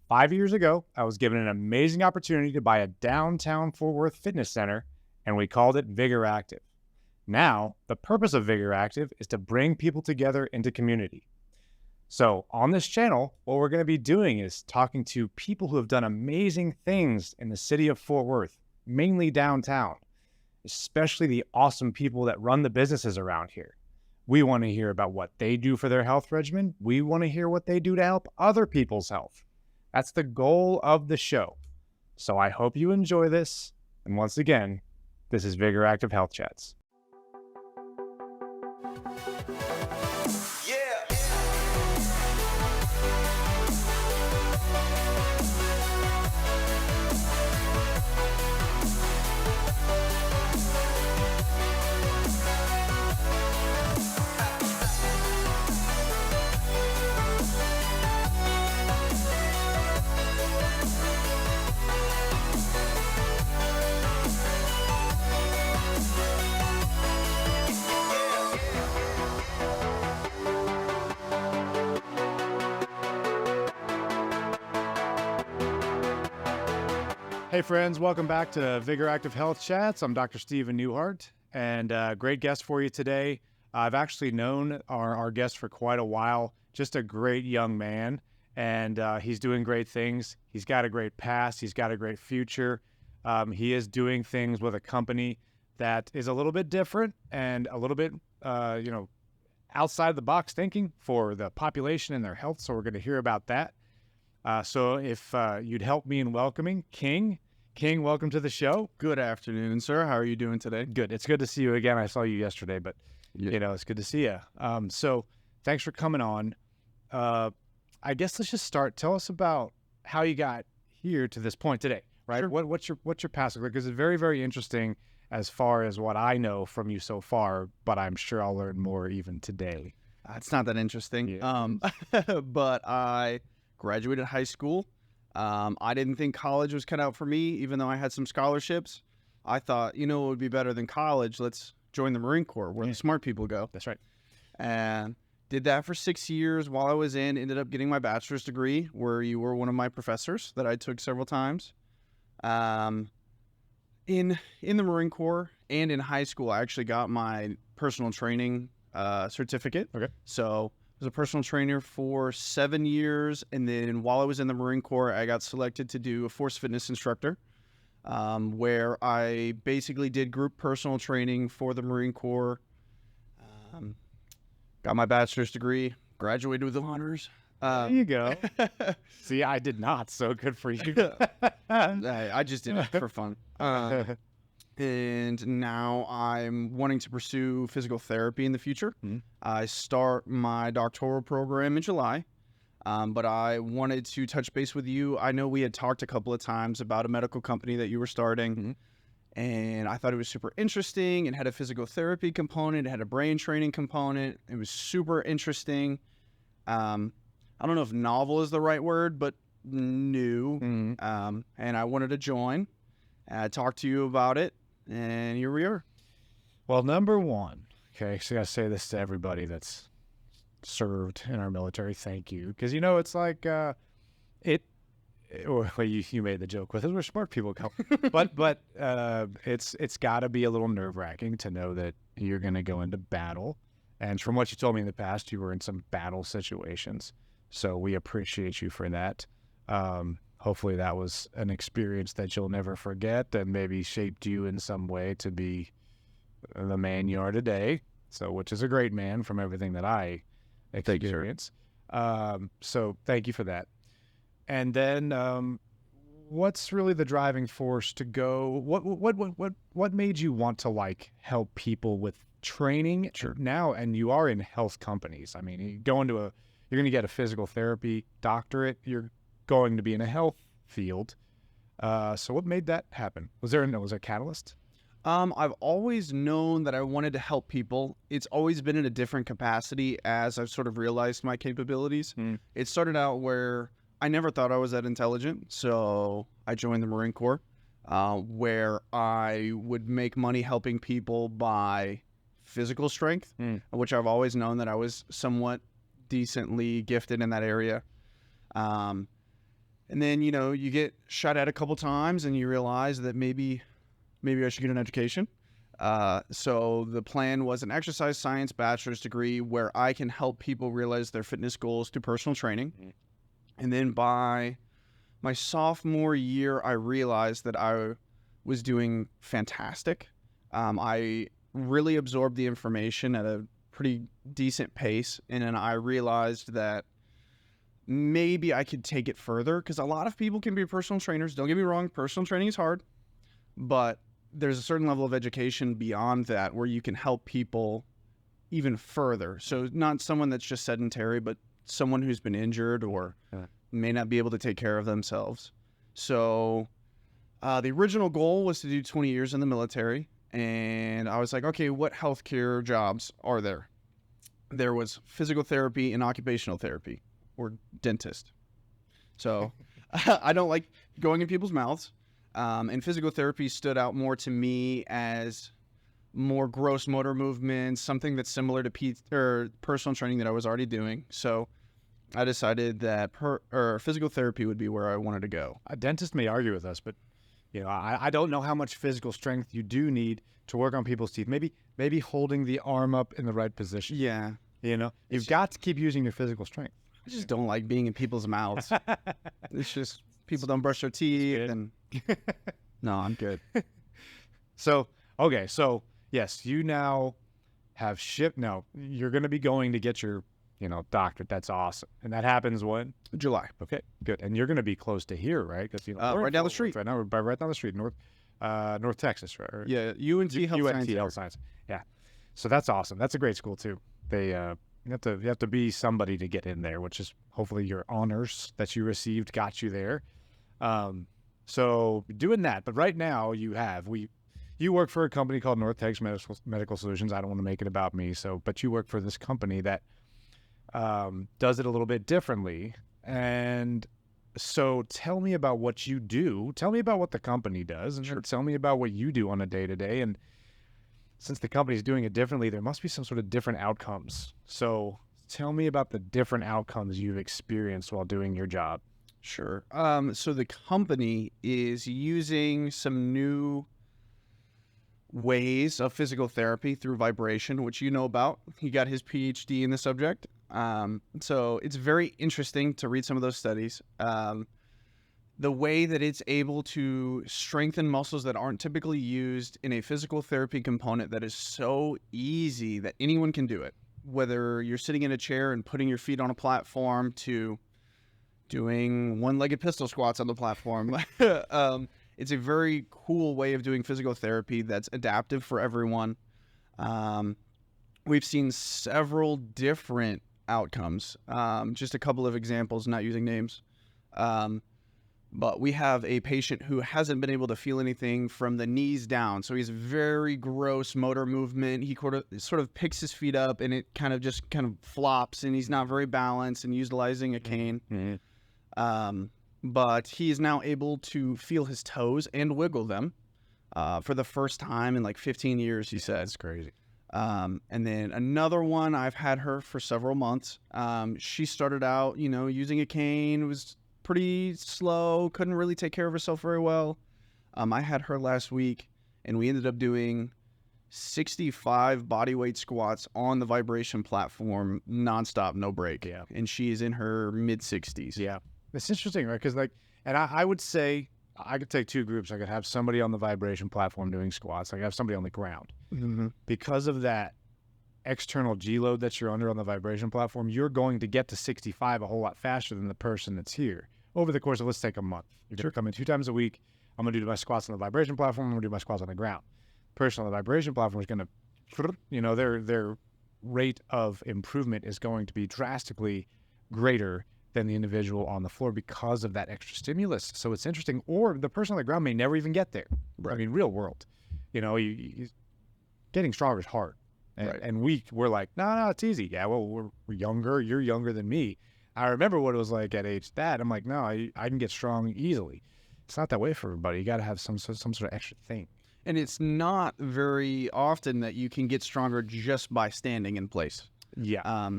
5 years ago, I was given an amazing opportunity to buy a downtown Fort Worth fitness center, and we called it Vigor Active. Now, the purpose of Vigor Active is to bring people together into community. So on this channel, what we're going to be doing is talking to people who have done amazing things in the city of Fort Worth, mainly downtown, especially the awesome people that run the businesses around here. We want to hear about what they do for their health regimen. We want to hear what they do to help other people's health. That's the goal of the show. So I hope you enjoy this. And once again, this is Vigor Active Health Chats. Hey friends, welcome back to Vigor Active Health Chats. I'm Dr. Stephen Newhart, and great guest for you today. I've actually known our guest for quite a while, just a great young man, and he's doing great things. He's got a great past. He's got a great future. He is doing things with a company that is a little bit different and a little bit, outside the box thinking for the population and their health. So we're going to hear about that. So if you'd help me in welcoming King. King, welcome to the show. Good afternoon, sir. How are you doing today? Good. It's good to see you again. I saw you yesterday, but, it's good to see you. So thanks for coming on. I guess let's just start. Tell us about how you got here to this point today, right? Sure. What's your past? Because it's very, very interesting as far as what I know from you so far, but I'm sure I'll learn more even today. It's not that interesting. Yeah. But I graduated high school. I didn't think college was cut out for me, even though I had some scholarships. I thought, it would be better than college. Let's join the Marine Corps, where the smart people go. That's right. And did that for 6 years while I was ended up getting my bachelor's degree, where you were one of my professors that I took several times. In the Marine Corps and in high school, I actually got my personal training certificate. Okay. So I was a personal trainer for 7 years, and then while I was in the Marine Corps, I got selected to do a force fitness instructor, where I basically did group personal training for the Marine Corps. Got my bachelor's degree, graduated with honors. There you go. See, I did not, so good for you. I just did it for fun. And now I'm wanting to pursue physical therapy in the future. Mm-hmm. I start my doctoral program in July, but I wanted to touch base with you. I know we had talked a couple of times about a medical company that you were starting, and I thought it was super interesting. It had a physical therapy component. It had a brain training component. It was super interesting. I don't know if novel is the right word, but new. And I wanted to join, talk to you about it. And here we are. Well, number one, okay, so I gotta say this to everybody that's served in our military. Thank you, because it's like you made the joke with it. Where smart people come, but it's got to be a little nerve-wracking to know that you're going to go into battle. And from what you told me in the past, you were in some battle situations. So we appreciate you for that. Hopefully that was an experience that you'll never forget and maybe shaped you in some way to be the man you are today. So, which is a great man from everything that I experience. So thank you for that. And then, what's really the driving force to go? What made you want to help people with training now? And you are in health companies. I mean, you're going to get a physical therapy doctorate. You're going to be in a health field. So what made that happen? Was there a catalyst? I've always known that I wanted to help people. It's always been in a different capacity as I've sort of realized my capabilities. It started out where I never thought I was that intelligent. So I joined the Marine Corps, where I would make money helping people by physical strength, which I've always known that I was somewhat decently gifted in that area. And then, you get shot at a couple times and you realize that maybe I should get an education. So the plan was an exercise science bachelor's degree where I can help people realize their fitness goals through personal training. And then by my sophomore year, I realized that I was doing fantastic. I really absorbed the information at a pretty decent pace. And then I realized that maybe I could take it further, because a lot of people can be personal trainers. Don't get me wrong, personal training is hard, but there's a certain level of education beyond that where you can help people even further. So not someone that's just sedentary, but someone who's been injured or may not be able to take care of themselves. So the original goal was to do 20 years in the military. And I was like, okay, what healthcare jobs are there? There was physical therapy and occupational therapy, or dentist. So I don't like going in people's mouths. And physical therapy stood out more to me as more gross motor movements, something that's similar to personal training that I was already doing. So I decided that physical therapy would be where I wanted to go. A dentist may argue with us, but I don't know how much physical strength you do need to work on people's teeth. Maybe holding the arm up in the right position. Yeah. You've got to keep using your physical strength. I just don't like being in people's mouths. It's just people don't brush their teeth. And no, I'm good. So yes, you now have shipped. No, you're going to be going to get your, doctorate. That's awesome. And that happens when? July. Okay, good. And you're going to be close to here, right? Because right down the street. Right now, we're right down the street, North Texas, right? Yeah, UNT Health Science. Yeah. So that's awesome. That's a great school too. They you have to be somebody to get in there, which is hopefully your honors that you received got you there. So doing that, but right now you work for a company called North Texas Medical Solutions. I don't want to make it about me, but you work for this company that does it a little bit differently. And so tell me about what you do. Tell me about what the company does, and tell me about what you do on a day-to-day. And since the company's doing it differently, there must be some sort of different outcomes. So tell me about the different outcomes you've experienced while doing your job. Sure. So the company is using some new ways of physical therapy through vibration, which you know about. He got his PhD in the subject. So it's very interesting to read some of those studies. The way that it's able to strengthen muscles that aren't typically used in a physical therapy component that is so easy that anyone can do it. Whether you're sitting in a chair and putting your feet on a platform to doing one-legged pistol squats on the platform. It's a very cool way of doing physical therapy that's adaptive for everyone. We've seen several different outcomes. Just a couple of examples, not using names. But we have a patient who hasn't been able to feel anything from the knees down. So he's very gross motor movement. He sort of picks his feet up and it kind of flops, and he's not very balanced and utilizing a cane. Mm-hmm. But he is now able to feel his toes and wiggle them for the first time in like 15 years, he said. That's crazy. And then another one, I've had her for several months. She started out, using a cane, was pretty slow, couldn't really take care of herself very well. I had her last week, and we ended up doing 65 bodyweight squats on the vibration platform, nonstop, no break. Yeah. And she is in her mid-60s. Yeah. It's interesting, right? Because I would say I could take two groups. I could have somebody on the vibration platform doing squats. I could have somebody on the ground. Mm-hmm. Because of that external G load that you're under on the vibration platform, you're going to get to 65 a whole lot faster than the person that's here. Over the course of, let's take a month. You're going to come in 2 times a week. I'm going to do my squats on the vibration platform. I'm going to do my squats on the ground. The person on the vibration platform is going to, their rate of improvement is going to be drastically greater than the individual on the floor because of that extra stimulus. So it's interesting. Or the person on the ground may never even get there. Right. I mean, real world. Getting stronger is hard. And we're like, no, it's easy. Yeah, well, we're younger. You're younger than me. I remember what it was like at age that. I'm like, no, I can get strong easily. It's not that way for everybody. You got to have some sort of extra thing. And it's not very often that you can get stronger just by standing in place. Yeah.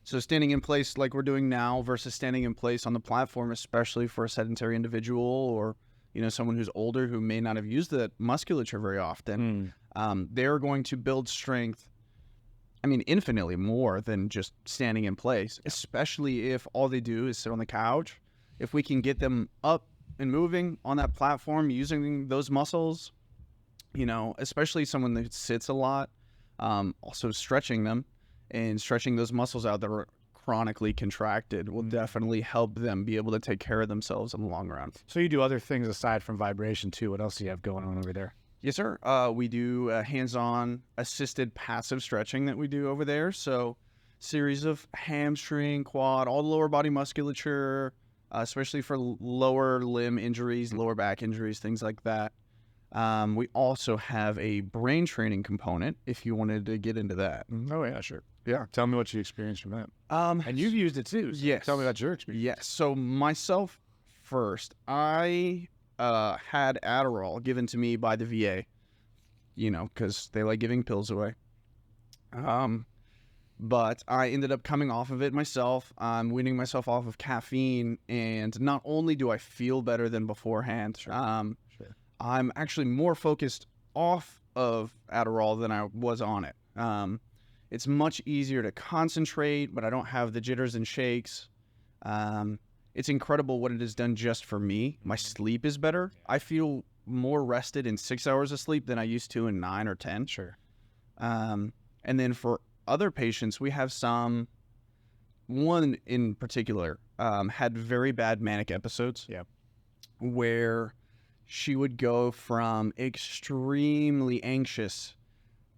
So standing in place like we're doing now versus standing in place on the platform, especially for a sedentary individual or, someone who's older who may not have used the musculature very often, they're going to build strength, infinitely more than just standing in place, especially if all they do is sit on the couch. If we can get them up and moving on that platform using those muscles, especially someone that sits a lot, also stretching them and stretching those muscles out that are chronically contracted will definitely help them be able to take care of themselves in the long run. So you do other things aside from vibration too. What else do you have going on over there? Yes, sir. We do hands-on assisted passive stretching that we do over there. So series of hamstring, quad, all the lower body musculature, especially for lower limb injuries, lower back injuries, things like that. We also have a brain training component if you wanted to get into that. Oh, yeah, sure. Yeah. Tell me what you experienced from that. And you've used it too. So yes. Tell me about your experience. Yes. So myself first, I had Adderall given to me by the VA, because they like giving pills away. But I ended up coming off of it myself. I'm weaning myself off of caffeine, and not only do I feel better than beforehand, Sure. I'm actually more focused off of Adderall than I was on it. It's much easier to concentrate, but I don't have the jitters and shakes. It's incredible what it has done just for me. My sleep is better. I feel more rested in 6 hours of sleep than I used to in 9 or 10. Sure. And then for other patients, we have one in particular had very bad manic episodes. Yeah. Where she would go from extremely anxious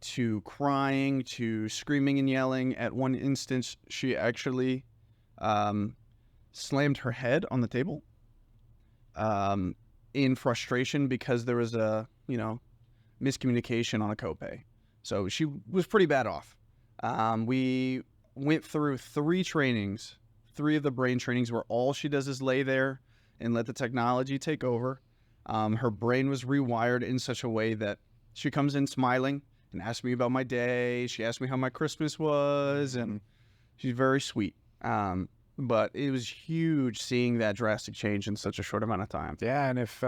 to crying to screaming and yelling. At one instance, she actually slammed her head on the table in frustration because there was a, miscommunication on a copay. So she was pretty bad off. We went through 3 trainings, 3 of the brain trainings where all she does is lay there and let the technology take over. Her brain was rewired in such a way that she comes in smiling and asks me about my day. She asked me how my Christmas was, and she's very sweet. But it was huge seeing that drastic change in such a short amount of time. Yeah, and if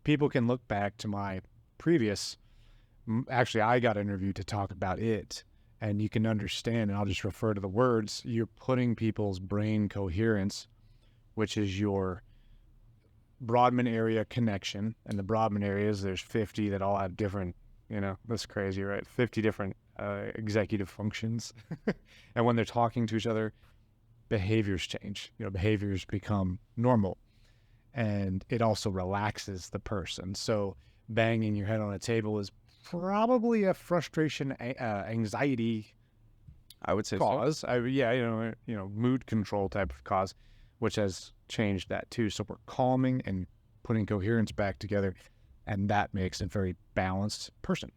people can look back to my previous, actually I got interviewed to talk about it, and you can understand, and I'll just refer to the words, you're putting people's brain coherence, which is your Brodmann area connection, and the Brodmann areas, there's 50 that all have different, that's crazy, right? 50 different executive functions. And when they're talking to each other, behaviors change. Behaviors become normal, and it also relaxes the person. So banging your head on a table is probably a frustration, anxiety, I would say cause. So. Mood control type of cause, which has changed that too. So we're calming and putting coherence back together, and that makes a very balanced person.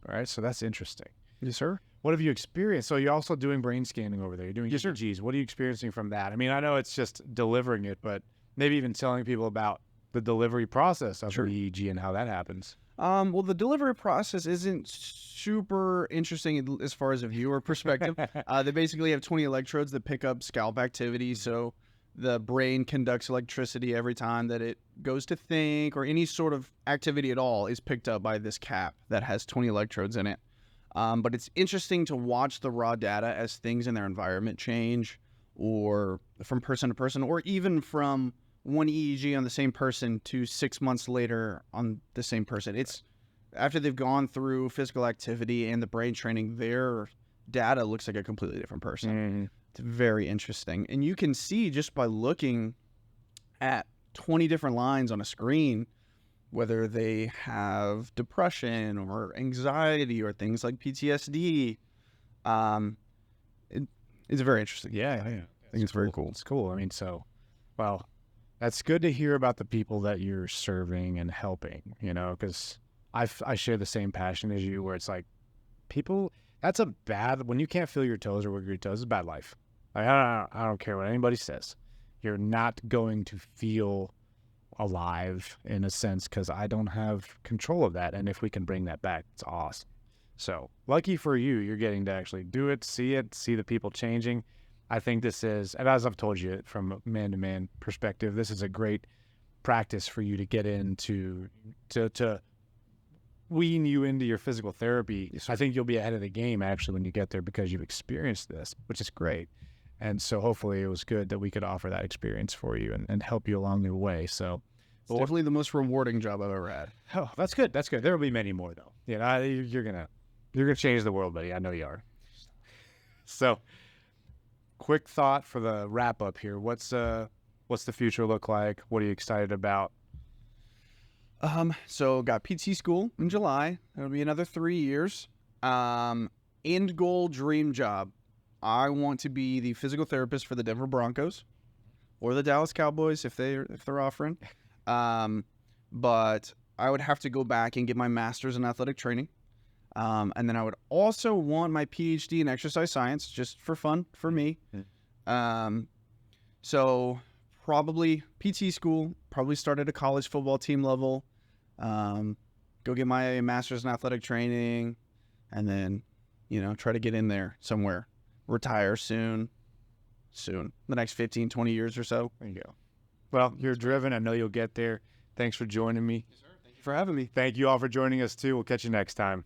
All right, so that's interesting. Yes, sir. What have you experienced? So you're also doing brain scanning over there. You're doing EEGs. What are you experiencing from that? I know it's just delivering it, but maybe even telling people about the delivery process of the EEG and how that happens. Well, the delivery process isn't super interesting as far as a viewer perspective. They basically have 20 electrodes that pick up scalp activity. So the brain conducts electricity every time that it goes to think, or any sort of activity at all is picked up by this cap that has 20 electrodes in it. But it's interesting to watch the raw data as things in their environment change, or from person to person, or even from one EEG on the same person to 6 months later on the same person. It's after they've gone through physical activity and the brain training, their data looks like a completely different person. Mm-hmm. It's very interesting. And you can see just by looking at 20 different lines on a screen, whether they have depression or anxiety or things like PTSD. It's very interesting. Yeah. I think it's very cool. It's cool. Well, that's good to hear about the people that you're serving and helping, because I share the same passion as you, where it's like people, when you can't feel your toes or wiggle your toes, it's a bad life. Like, I don't care what anybody says. You're not going to feel alive in a sense, because I don't have control of that. And if we can bring that back, it's awesome. So lucky for you, you're getting to actually do it, see the people changing. I think this is, and as I've told you from a man-to-man perspective, this is a great practice for you to get into, to wean you into your physical therapy. Yes, I think you'll be ahead of the game actually when you get there because you've experienced this, which is great. And so hopefully it was good that we could offer that experience for you and help you along your way. So It's definitely the most rewarding job I've ever had. oh, that's good. That's good. There will be many more though. You know, you're gonna change the world, buddy. I know you are. So quick thought for the wrap up here. What's the future look like? What are you excited about? So got PT school in July. It'll be another 3 years. End goal, dream job. I want to be the physical therapist for the Denver Broncos or the Dallas Cowboys if they're offering. But I would have to go back and get my master's in athletic training. And then I would also want my PhD in exercise science, just for fun for me. So probably PT school, probably start at a college football team level, go get my master's in athletic training, and then, try to get in there somewhere. Retire soon, the next 15, 20 years or so. There you go. Well, you're driven. I know you'll get there. Thanks for joining me. Yes, sir. Thank you for having me. Thank you all for joining us too. We'll catch you next time.